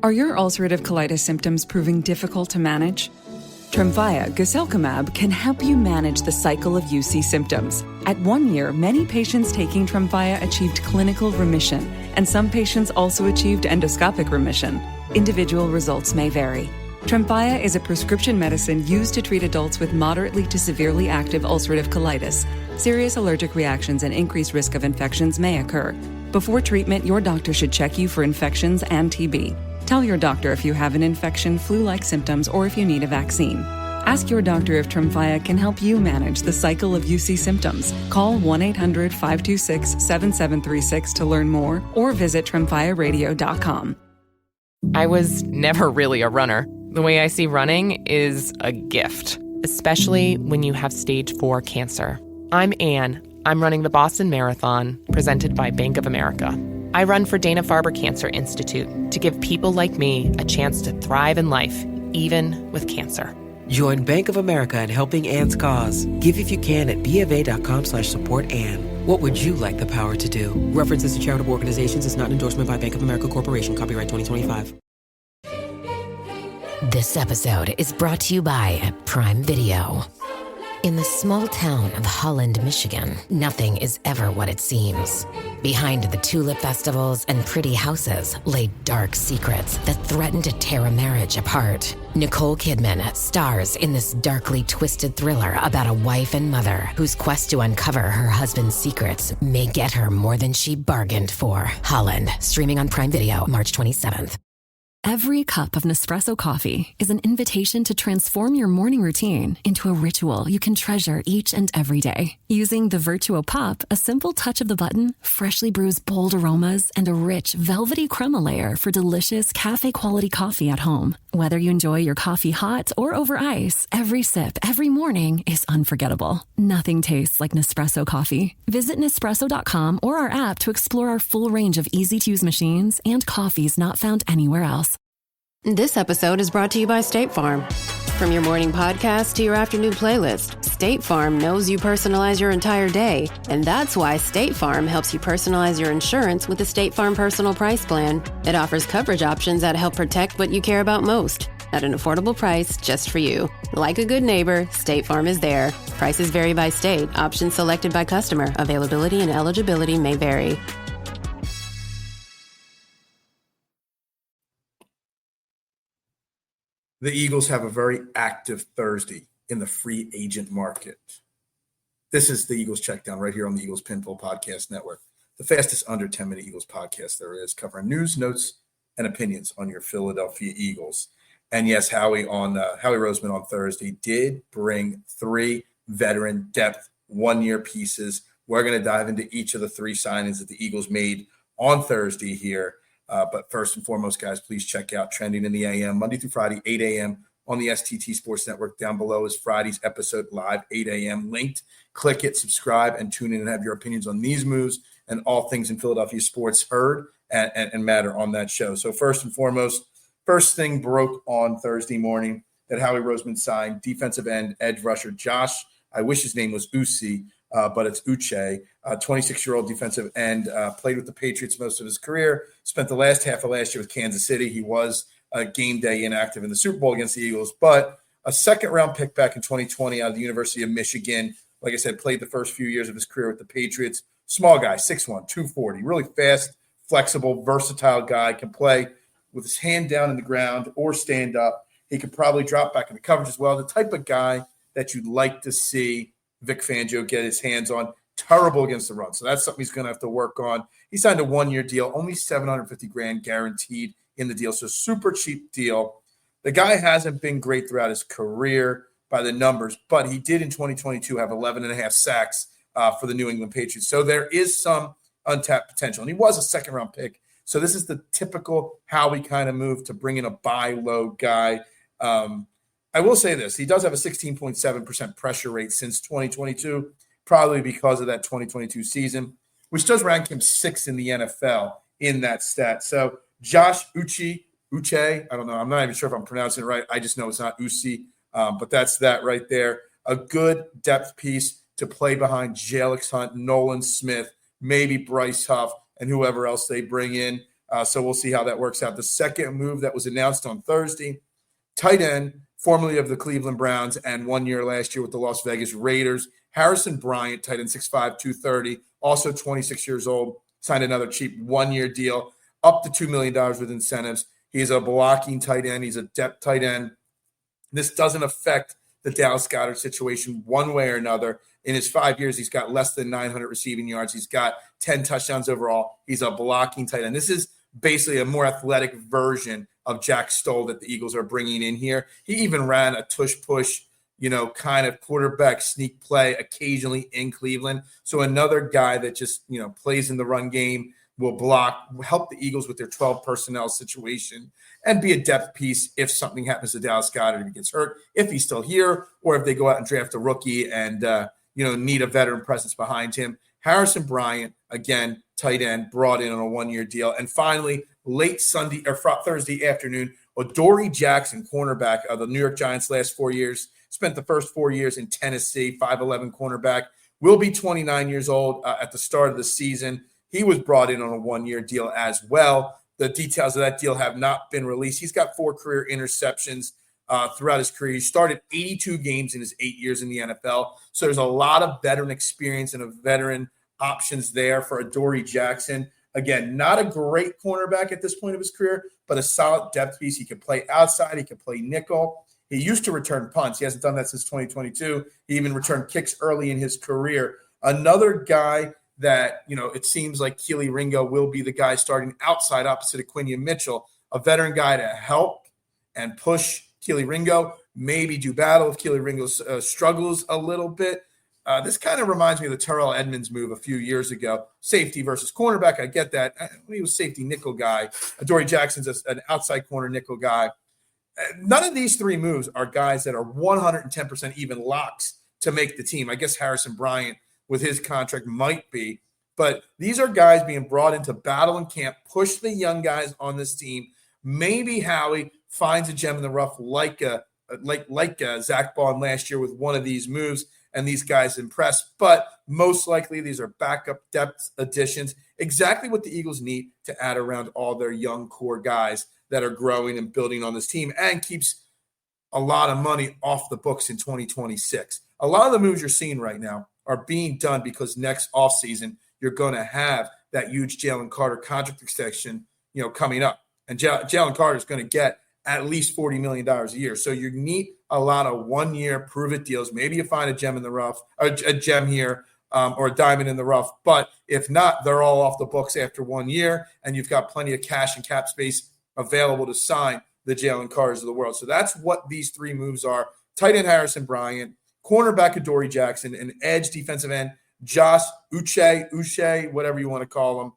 Are your ulcerative colitis symptoms proving difficult to manage? Tremfya guselkumab can help you manage the cycle of UC symptoms. At 1 year, many patients taking Tremfya achieved clinical remission, and some patients also achieved endoscopic remission. Individual results may vary. Tremfya is a prescription medicine used to treat adults with moderately to severely active ulcerative colitis. Serious allergic reactions and increased risk of infections may occur. Before treatment, your doctor should check you for infections and TB. Tell your doctor if you have an infection, flu-like symptoms, or if you need a vaccine. Ask your doctor if Tremfya can help you manage the cycle of UC symptoms. Call 1-800-526-7736 to learn more or visit tremfyaradio.com. I was never really a runner. The way I see running is a gift, especially when you have stage 4 cancer. I'm Anne. I'm running the Boston Marathon, presented by Bank of America. I run for Dana-Farber Cancer Institute to give people like me a chance to thrive in life, even with cancer. Join Bank of America in helping Anne's cause. Give if you can at BofA.com/supportAnne. What would you like the power to do? References to charitable organizations is not an endorsement by Bank of America Corporation. Copyright 2025. This episode is brought to you by Prime Video. In the small town of Holland, Michigan, nothing is ever what it seems. Behind the tulip festivals and pretty houses lay dark secrets that threaten to tear a marriage apart. Nicole Kidman stars in this darkly twisted thriller about a wife and mother whose quest to uncover her husband's secrets may get her more than she bargained for. Holland, streaming on Prime Video March 27th. Every cup of Nespresso coffee is an invitation to transform your morning routine into a ritual you can treasure each and every day. Using the Virtuo Pop, a simple touch of the button freshly brews bold aromas and a rich, velvety crema layer for delicious cafe-quality coffee at home. Whether you enjoy your coffee hot or over ice, every sip, every morning is unforgettable. Nothing tastes like Nespresso coffee. Visit Nespresso.com or our app to explore our full range of easy-to-use machines and coffees not found anywhere else. This episode is brought to you by State Farm. From your morning podcast to your afternoon playlist, State Farm knows you personalize your entire day, and that's why State Farm helps you personalize your insurance with the State Farm Personal Price Plan. It offers coverage options that help protect what you care about most at an affordable price just for you. Like a good neighbor, State Farm is there. Prices vary by state. Options selected by customer. Availability and eligibility may vary. The Eagles have a very active Thursday in the free agent market. This is the Eagles Checkdown right here on the Eagles Pinpool Podcast Network, the fastest under 10-minute Eagles podcast there is, covering news, notes, and opinions on your Philadelphia Eagles. And yes, Howie Roseman on Thursday did bring 3 veteran depth 1-year pieces. We're going to dive into each of the 3 signings that the Eagles made on Thursday here. But first and foremost, guys, please check out Trending in the AM, Monday through Friday, 8 a.m. on the STT Sports Network. Down below is Friday's episode live, 8 a.m. linked. Click it, subscribe, and tune in and have your opinions on these moves and all things in Philadelphia sports heard and matter on that show. So first and foremost, first thing broke on Thursday morning that Howie Roseman signed defensive end edge rusher Josh. I wish his name was Uche, but it's Uche, 26-year-old defensive end, played with the Patriots most of his career, spent the last half of last year with Kansas City. He was game day inactive in the Super Bowl against the Eagles, but a second-round pick back in 2020 out of the University of Michigan. Like I said, played the first few years of his career with the Patriots. Small guy, 6'1", 240, really fast, flexible, versatile guy, can play with his hand down in the ground or stand up. He could probably drop back in the coverage as well. The type of guy that you'd like to see Vic Fangio get his hands on. Terrible against the run. So that's something he's going to have to work on. He signed a 1-year deal, only $750,000 guaranteed in the deal. So super cheap deal. The guy hasn't been great throughout his career by the numbers, but he did in 2022 have 11.5 sacks for the New England Patriots. So there is some untapped potential. And he was a second-round pick. So this is the typical Howie kind of move to bring in a buy low guy. I will say this. He does have a 16.7% pressure rate since 2022, probably because of that 2022 season, which does rank him 6th in the NFL in that stat. So Josh Uche, I don't know. I'm not even sure if I'm pronouncing it right. I just know it's not Uche, but that's that right there. A good depth piece to play behind Jalix Hunt, Nolan Smith, maybe Bryce Huff, and whoever else they bring in. So we'll see how that works out. The second move that was announced on Thursday, tight end, formerly of the Cleveland Browns and 1 year last year with the Las Vegas Raiders, Harrison Bryant, tight end, 6'5", 230, also 26 years old, signed another cheap 1 year deal, up to $2 million with incentives. He's a blocking tight end. He's a depth tight end. This doesn't affect the Dallas Goedert situation one way or another. In his 5 years, he's got less than 900 receiving yards. He's got 10 touchdowns overall. He's a blocking tight end. This is basically a more athletic version of Jack Stoll that the Eagles are bringing in here. He even ran a tush-push, kind of quarterback sneak play occasionally in Cleveland. So another guy that just, plays in the run game, will block, will help the Eagles with their 12 personnel situation, and be a depth piece if something happens to Dallas Goedert, if he gets hurt, if he's still here, or if they go out and draft a rookie and, need a veteran presence behind him. Harrison Bryant, again, tight end, brought in on a 1 year deal. And finally, late Thursday afternoon, Adoree Jackson, cornerback of the New York Giants last 4 years, spent the first 4 years in Tennessee, 5'11" cornerback, will be 29 years old at the start of the season. He was brought in on a 1 year deal as well. The details of that deal have not been released. He's got 4 career interceptions throughout his career. He started 82 games in his 8 years in the NFL. So there's a lot of veteran experience and a veteran options there for Adoree Jackson. Again, not a great cornerback at this point of his career, but a solid depth piece. He can play outside. He can play nickel. He used to return punts. He hasn't done that since 2022. He even returned kicks early in his career. Another guy that, it seems like Keely Ringo will be the guy starting outside opposite of Quinion Mitchell, a veteran guy to help and push Keely Ringo, maybe do battle if Keely Ringo struggles a little bit. This kind of reminds me of the Terrell Edmonds move a few years ago. Safety versus cornerback, I get that. He was safety nickel guy. Adoree Jackson's an outside corner nickel guy. None of these 3 moves are guys that are 110% even locks to make the team. I guess Harrison Bryant with his contract might be. But these are guys being brought into battle and camp, push the young guys on this team. Maybe Howie finds a gem in the rough like Zach Bond last year with one of these moves, and these guys impress. But most likely these are backup depth additions, exactly what the Eagles need to add around all their young core guys that are growing and building on this team, and keeps a lot of money off the books in 2026. A lot of the moves you're seeing right now are being done because next offseason you're going to have that huge Jalen Carter contract extension, coming up. And Jalen Carter is going to get at least $40 million a year. So you need a lot of 1 year prove-it deals. Maybe you find a gem in the rough, a gem here, or a diamond in the rough. But if not, they're all off the books after 1 year, and you've got plenty of cash and cap space available to sign the Jalen Carters of the world. So that's what these 3 moves are. Tight end Harrison Bryant, cornerback Adoree Jackson, and edge defensive end Josh Uche, whatever you want to call them.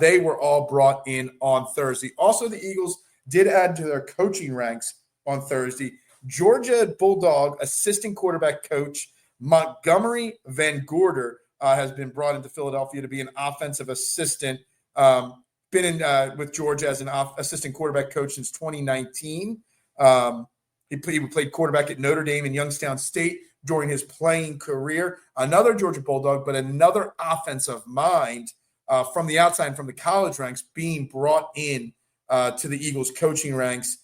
They were all brought in on Thursday. Also, the Eagles did add to their coaching ranks on Thursday. Georgia Bulldog assistant quarterback coach Montgomery Van Gorder has been brought into Philadelphia to be an offensive assistant. Been in with Georgia as an assistant quarterback coach since 2019. He played quarterback at Notre Dame and Youngstown State during his playing career. Another Georgia Bulldog, but another offensive mind from the outside, from the college ranks, being brought in to the Eagles coaching ranks,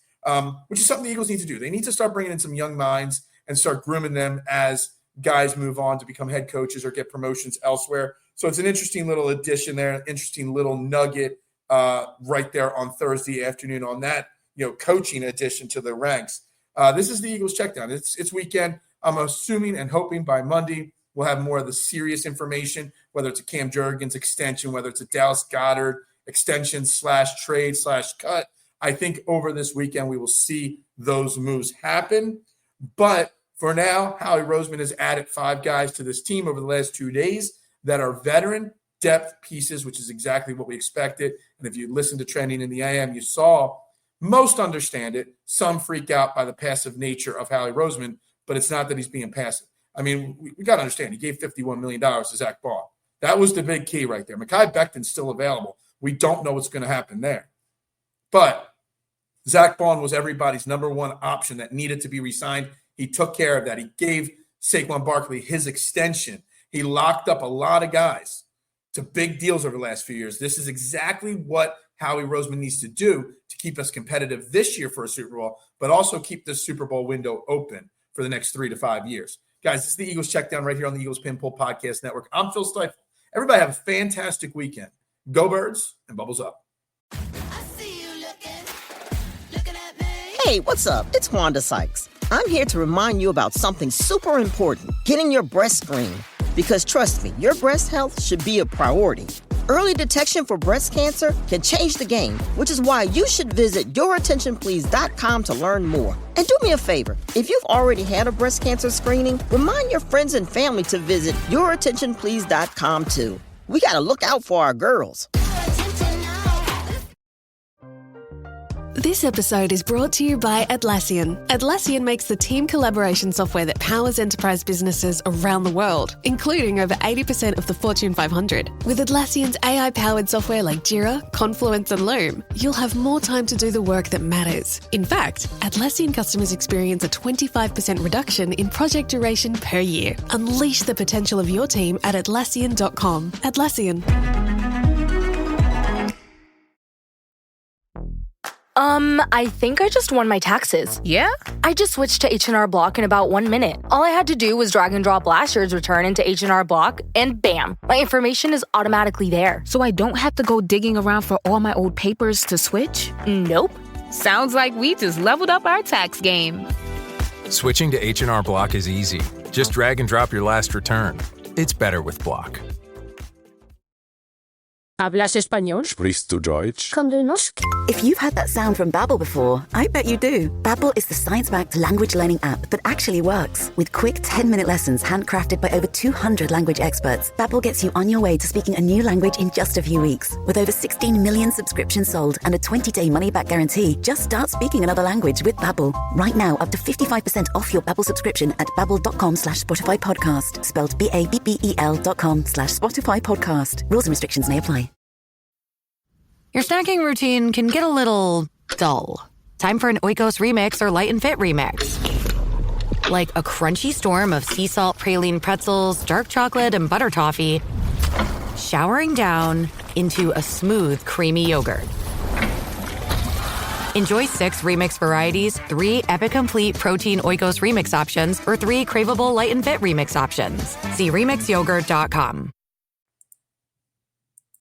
which is something the Eagles need to do. They need to start bringing in some young minds and start grooming them as guys move on to become head coaches or get promotions elsewhere. So it's an interesting little addition there, an interesting little nugget right there on Thursday afternoon on that, coaching addition to the ranks. This is the Eagles Checkdown. It's weekend. I'm assuming and hoping by Monday we'll have more of the serious information, whether it's a Cam Jurgens extension, whether it's a Dallas Goedert extension / trade / cut. I think over this weekend we will see those moves happen. But for now, Howie Roseman has added 5 guys to this team over the last 2 days that are veteran depth pieces, which is exactly what we expected. And if you listen to Trending in the AM, you saw most understand it. Some freak out by the passive nature of Howie Roseman, but it's not that he's being passive. I mean, we got to understand, he gave $51 million to Zach Bond. That was the big key right there. Mekhi Becton's still available. We don't know what's going to happen there. But Zach Bond was everybody's number 1 option that needed to be re-signed. He took care of that. He gave Saquon Barkley his extension. He locked up a lot of guys to big deals over the last few years. This is exactly what Howie Roseman needs to do to keep us competitive this year for a Super Bowl, but also keep this Super Bowl window open for the next 3 to 5 years. Guys, this is the Eagles Checkdown right here on the Eagles Pinpool Podcast Network. I'm Phil Stiefel. Everybody have a fantastic weekend. Go Birds and bubbles up. Hey, what's up? It's Wanda Sykes. I'm here to remind you about something super important, getting your breast screened. Because trust me, your breast health should be a priority. Early detection for breast cancer can change the game, which is why you should visit yourattentionplease.com to learn more. And do me a favor, if you've already had a breast cancer screening, remind your friends and family to visit yourattentionplease.com too. We gotta look out for our girls. This episode is brought to you by Atlassian. Atlassian makes the team collaboration software that powers enterprise businesses around the world, including over 80% of the Fortune 500. With Atlassian's AI-powered software like Jira, Confluence, and Loom, you'll have more time to do the work that matters. In fact, Atlassian customers experience a 25% reduction in project duration per year. Unleash the potential of your team at Atlassian.com. Atlassian. I think I just won my taxes. Yeah? I just switched to H&R Block in about 1 minute. All I had to do was drag and drop last year's return into H&R Block, and bam, my information is automatically there. So I don't have to go digging around for all my old papers to switch? Nope. Sounds like we just leveled up our tax game. Switching to H&R Block is easy. Just drag and drop your last return. It's better with Block. ¿Hablas español? Sprichst du Deutsch? Kann du Norsk? If you've heard that sound from Babbel before, I bet you do. Babbel is the science-backed language learning app that actually works. With quick 10-minute lessons handcrafted by over 200 language experts, Babbel gets you on your way to speaking a new language in just a few weeks. With over 16 million subscriptions sold and a 20-day money-back guarantee, just start speaking another language with Babbel. Right now, up to 55% off your Babbel subscription at babbel.com/Spotify podcast. Spelled BABBEL.com/Spotify podcast. Rules and restrictions may apply. Your snacking routine can get a little dull. Time for an Oikos remix or Light and Fit remix. Like a crunchy storm of sea salt praline pretzels, dark chocolate, and butter toffee, showering down into a smooth, creamy yogurt. Enjoy 6 remix varieties, 3 Epic Complete Protein Oikos remix options, or 3 craveable Light and Fit remix options. See remixyogurt.com.